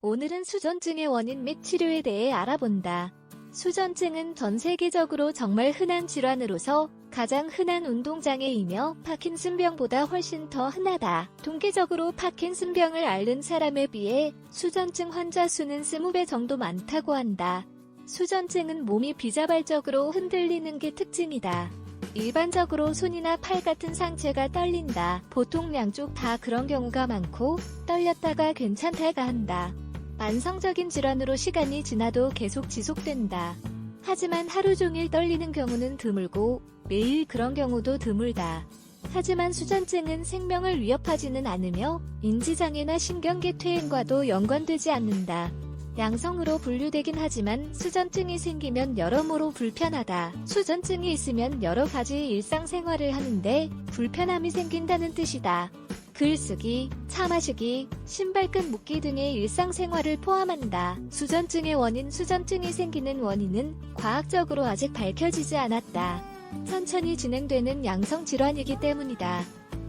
오늘은 수전증의 원인 및 치료에 대해 알아본다. 수전증은 전 세계적으로 정말 흔한 질환으로서 가장 흔한 운동장애이며 파킨슨병보다 훨씬 더 흔하다. 통계적으로 파킨슨병을 앓는 사람에 비해 수전증 환자 수는 20배 정도 많다고 한다. 수전증은 몸이 비자발적으로 흔들리는 게 특징이다. 일반적으로 손이나 팔 같은 상체가 떨린다. 보통 양쪽 다 그런 경우가 많고 떨렸다가 괜찮다가 한다. 만성적인 질환으로 시간이 지나도 계속 지속된다. 하지만 하루 종일 떨리는 경우는 드물고 매일 그런 경우도 드물다. 하지만 수전증은 생명을 위협하지는 않으며 인지장애나 신경계 퇴행과도 연관되지 않는다. 양성으로 분류되긴 하지만 수전증이 생기면 여러모로 불편하다. 수전증이 있으면 여러 가지 일상생활을 하는데 불편함이 생긴다는 뜻이다. 글쓰기, 차 마시기, 신발끈 묶기 등의 일상생활을 포함한다. 수전증의 원인 수전증이 생기는 원인은 과학적으로 아직 밝혀지지 않았다. 천천히 진행되는 양성 질환이기 때문이다.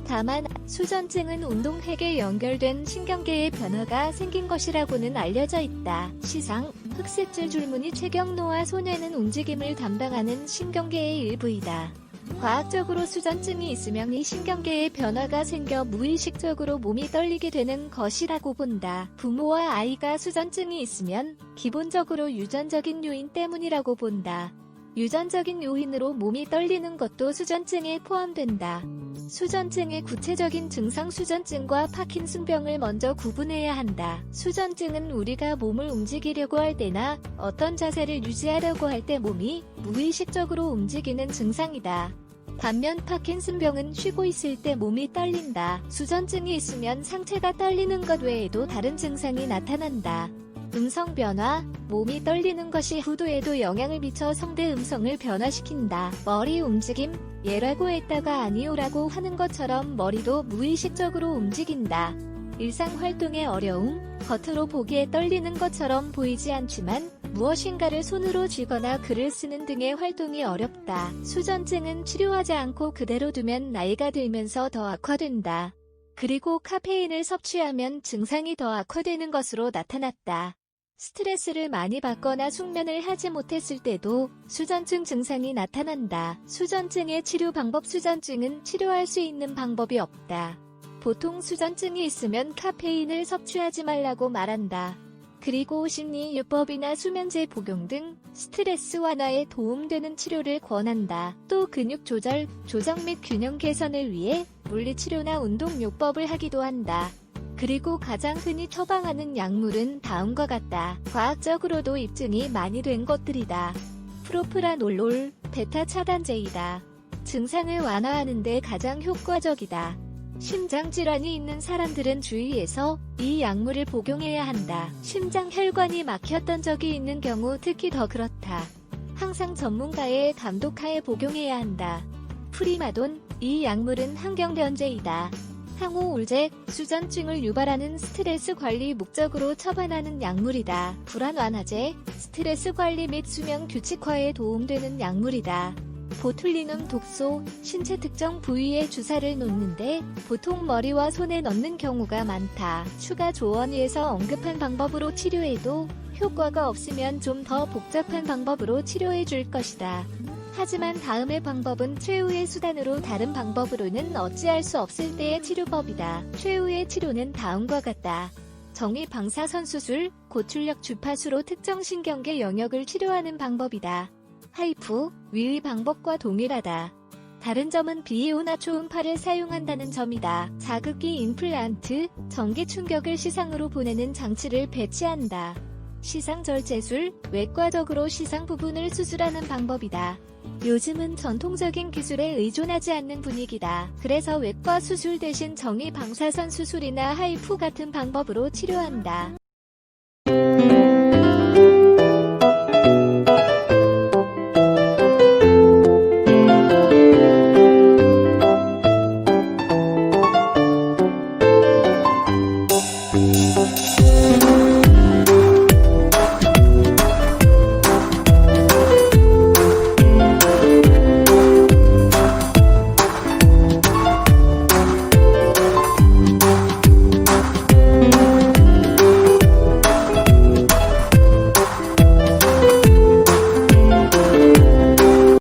다만 수전증은 운동핵에 연결된 신경계의 변화가 생긴 것이라고는 알려져 있다. 시상, 흑색줄 줄무늬 최경노와 손해는 움직임을 담당하는 신경계의 일부이다. 과학적으로 수전증이 있으면 이 신경계의 변화가 생겨 무의식적으로 몸이 떨리게 되는 것이라고 본다. 부모와 아이가 수전증이 있으면 기본적으로 유전적인 요인 때문이라고 본다. 유전적인 요인으로 몸이 떨리는 것도 수전증에 포함된다. 수전증의 구체적인 증상 수전증과 파킨슨병을 먼저 구분해야 한다. 수전증은 우리가 몸을 움직이려고 할 때나 어떤 자세를 유지하려고 할 때 몸이 무의식적으로 움직이는 증상이다. 반면 파킨슨병은 쉬고 있을 때 몸이 떨린다. 수전증이 있으면 상체가 떨리는 것 외에도 다른 증상이 나타난다. 음성 변화, 몸이 떨리는 것이 후두에도 영향을 미쳐 성대 음성을 변화시킨다. 머리 움직임, 예라고 했다가 아니오라고 하는 것처럼 머리도 무의식적으로 움직인다. 일상활동의 어려움, 겉으로 보기에 떨리는 것처럼 보이지 않지만 무엇인가를 손으로 쥐거나 글을 쓰는 등의 활동이 어렵다. 수전증은 치료하지 않고 그대로 두면 나이가 들면서 더 악화된다. 그리고 카페인을 섭취하면 증상이 더 악화되는 것으로 나타났다. 스트레스를 많이 받거나 숙면을 하지 못했을 때도 수전증 증상이 나타난다. 수전증의 치료 방법 수전증은 치료할 수 있는 방법이 없다. 보통 수전증이 있으면 카페인을 섭취하지 말라고 말한다. 그리고 심리요법이나 수면제 복용 등 스트레스 완화에 도움되는 치료를 권한다. 또 근육 조절, 조정 및 균형 개선을 위해 물리치료나 운동요법을 하기도 한다. 그리고 가장 흔히 처방하는 약물은 다음과 같다. 과학적으로도 입증이 많이 된 것들이다. 프로프라놀, 베타 차단제이다. 증상을 완화하는 데 가장 효과적이다. 심장질환이 있는 사람들은 주의해서 이 약물을 복용해야 한다. 심장 혈관이 막혔던 적이 있는 경우 특히 더 그렇다. 항상 전문가의 감독하에 복용해야 한다. 프리마돈, 이 약물은 항경련제이다. 항우울제, 수전증을 유발하는 스트레스 관리 목적으로 처방하는 약물이다. 불안 완화제, 스트레스 관리 및 수면 규칙화에 도움되는 약물이다. 보툴리눔 독소, 신체 특정 부위에 주사를 놓는데 보통 머리와 손에 넣는 경우가 많다. 추가 조언위에서 언급한 방법으로 치료해도 효과가 없으면 좀 더 복잡한 방법으로 치료해 줄 것이다. 하지만 다음의 방법은 최후의 수단으로 다른 방법으로는 어찌할 수 없을 때의 치료법이다. 최후의 치료는 다음과 같다. 정위 방사선 수술, 고출력 주파수로 특정 신경계 영역을 치료하는 방법이다. 하이프, 위의 방법과 동일하다. 다른 점은 비이오나 초음파를 사용한다는 점이다. 자극기 임플란트, 전기 충격을 시상으로 보내는 장치를 배치한다. 시상절제술, 외과적으로 시상 부분을 수술하는 방법이다. 요즘은 전통적인 기술에 의존하지 않는 분위기다. 그래서 외과 수술 대신 정위 방사선 수술이나 하이프 같은 방법으로 치료한다.